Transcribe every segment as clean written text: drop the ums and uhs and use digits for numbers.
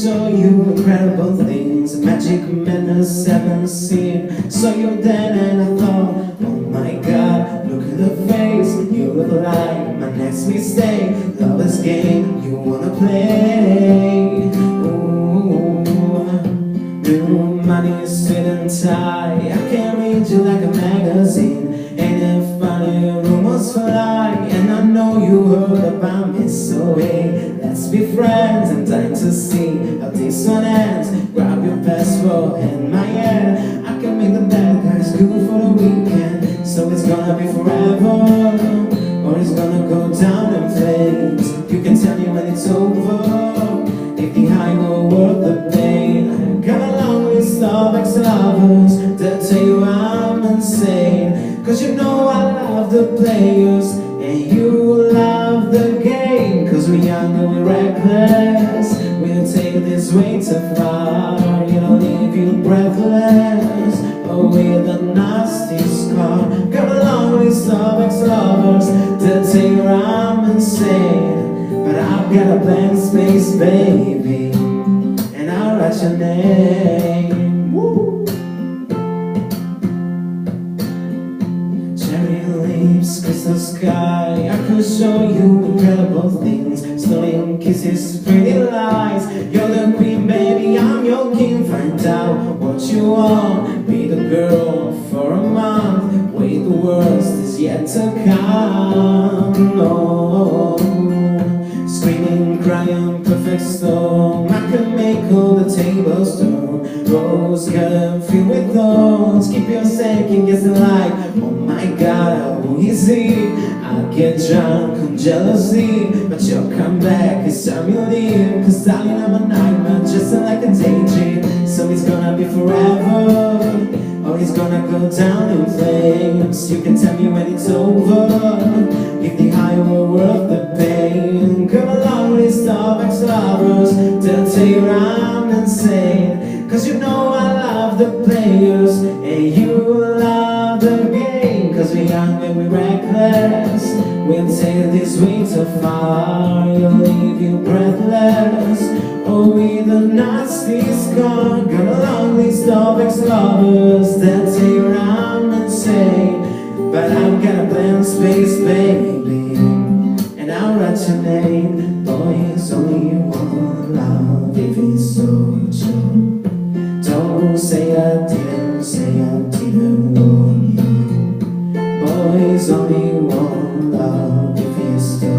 show you incredible things, magic madness haven't seen. Saw you then and I thought, oh my God, look at the face. You look like my next mistake. Lover's game you wanna play. Ooh, new money, suit and tie. I can read you like a magazine. Ain't it funny, rumors fly. And I know you heard about me, so hey, let's be friends. I'm dying to see how this one ends. Grab your passport and my hand. I can make the bad guys good for the weekend. So it's gonna be forever, or it's gonna go down in flames. You can tell me when it's over, if the high were worth the pain. Got a long list of ex-lovers that tell you I'm insane. Cause you know I love the players and you love the game. Cause we're young and we're reckless, we'll take this way too far. It'll leave you breathless, oh with a nasty scar. Got a long list of ex-lovers that tell you I'm insane. But I've got a blank space, baby, and I'll write your name. Woo! Cherry lips, crystal sky. I could show you incredible things, stolen kisses, pretty lies. You're the queen, baby, I'm your king. Find out what you want, be the girl for a month. Wait, the worst is yet to come. Oh, screaming, crying, perfect storm. I can make all the tables turn. Rose garden filled with thorns. Keep your second guessing like, oh my God, how easy. I get drunk on jealousy, but you'll come back this time you leave. Cause darling, I'm a nightmare, just like a daydream. So it's gonna be forever, or it's gonna go down in flames. You can tell me when it's over, if the high were worth the pain. Come a long list of ex-lovers, they'll tell you I'm insane. Cause you know I love the players and you love the game. Cause we're young and we're reckless, we'll take this way too far. It'll leave you breathless, oh with a nasty scar. Got a long list of ex-lovers that tell you I'm insane. But I've got a blank space, baby, and I'll write your name. Boy, it's only one love if it's so true. Don't say I didn't warn you. Boy, it's only one love if it's so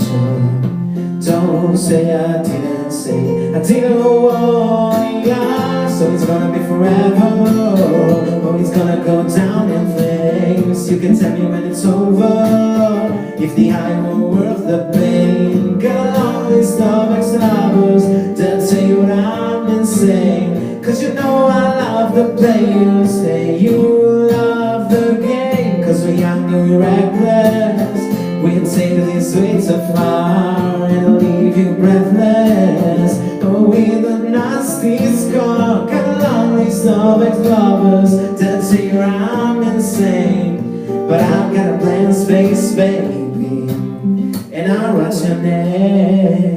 true. Don't say I didn't warn ya. So it's gonna be forever, or it's gonna go down in flames. You can tell me when it's over, if the high were worth the pain. Got a long list of ex-lovers that tell you I'm insane. Cause you know I love the players and you love the game. Cause we're young and we're reckless, we'll take this way too far. It'll leave you breathless, oh with a nasty scar. Got a long list of ex-lovers that tell you I'm insane. But I've got a blank space, baby, and I'll write your name.